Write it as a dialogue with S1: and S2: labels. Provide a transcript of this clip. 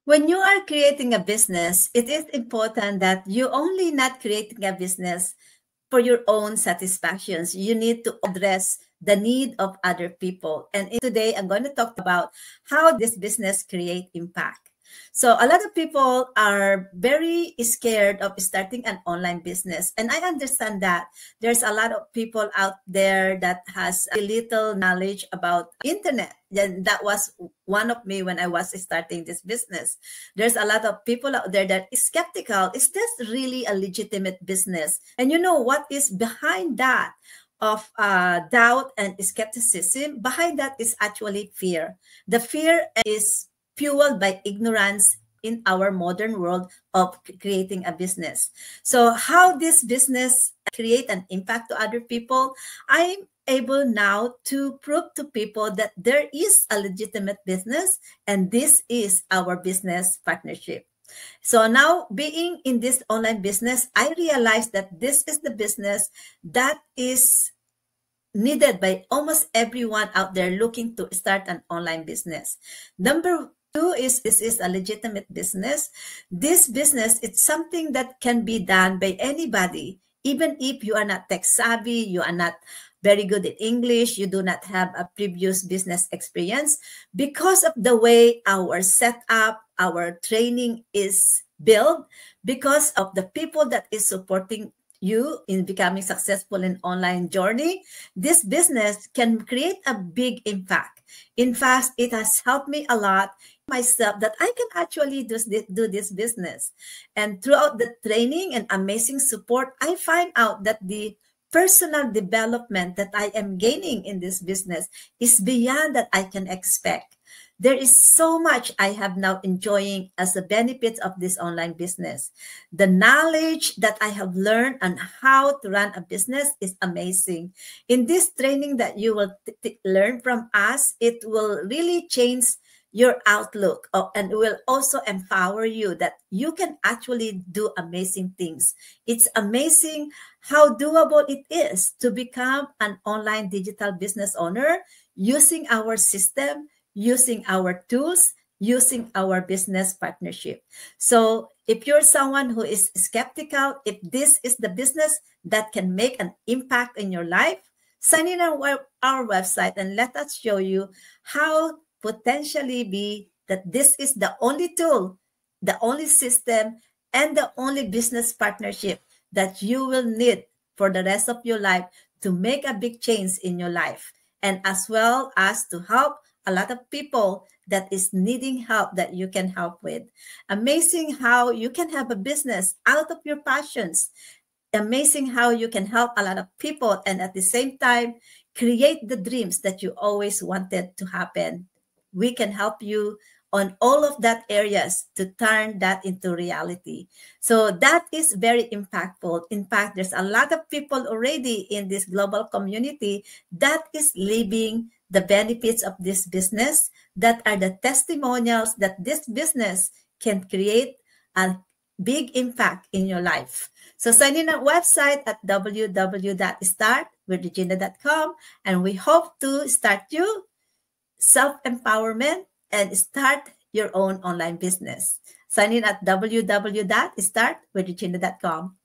S1: When you are creating a business, it is important that you only not creating a business for your own satisfactions. You need to address the need of other people. And today I'm going to talk about how this business create impact. So a lot of people are very scared of starting an online business. And I understand that there's a lot of people out there that has a little knowledge about internet. And that was one of me when I was starting this business. There's a lot of people out there that is skeptical. Is this really a legitimate business? And you know what is behind that? Of doubt and skepticism, behind that is actually fear. The fear is fueled by ignorance in our modern world of creating a business. So how this business create an impact to other people, I'm able now to prove to people that there is a legitimate business, and this is our business partnership. So now, being in this online business, I realized that this is the business that is needed by almost everyone out there looking to start an online business. Number two is this is a legitimate business. This business, it's something that can be done by anybody, even if you are not tech savvy, you are not very good at English, you do not have a previous business experience. Because of the way our setup, our training is built, because of the people that is supporting you in becoming successful in online journey, this business can create a big impact. In fact, it has helped me a lot myself that I can actually do this business. And throughout the training and amazing support, I find out that the personal development that I am gaining in this business is beyond that I can expect. There is so much I have now enjoying as the benefits of this online business. The knowledge that I have learned on how to run a business is amazing. In this training that you will learn from us, it will really change your outlook and will also empower you that you can actually do amazing things. It's amazing how doable it is to become an online digital business owner using our system, using our tools, using our business partnership. So if you're someone who is skeptical, if this is the business that can make an impact in your life, sign in on our website and let us show you how potentially be that this is the only tool, the only system, and the only business partnership that you will need for the rest of your life to make a big change in your life, and as well as to help a lot of people that is needing help that you can help with. Amazing how you can have a business out of your passions. Amazing how you can help a lot of people and at the same time create the dreams that you always wanted to happen. We can help you on all of that areas to turn that into reality. So that is very impactful. In fact, there's a lot of people already in this global community that is living the benefits of this business, that are the testimonials that this business can create a big impact in your life. So sign in our website at www.startwithregina.com, and we hope to start you self-empowerment and start your own online business. Sign in at www.startwithregina.com.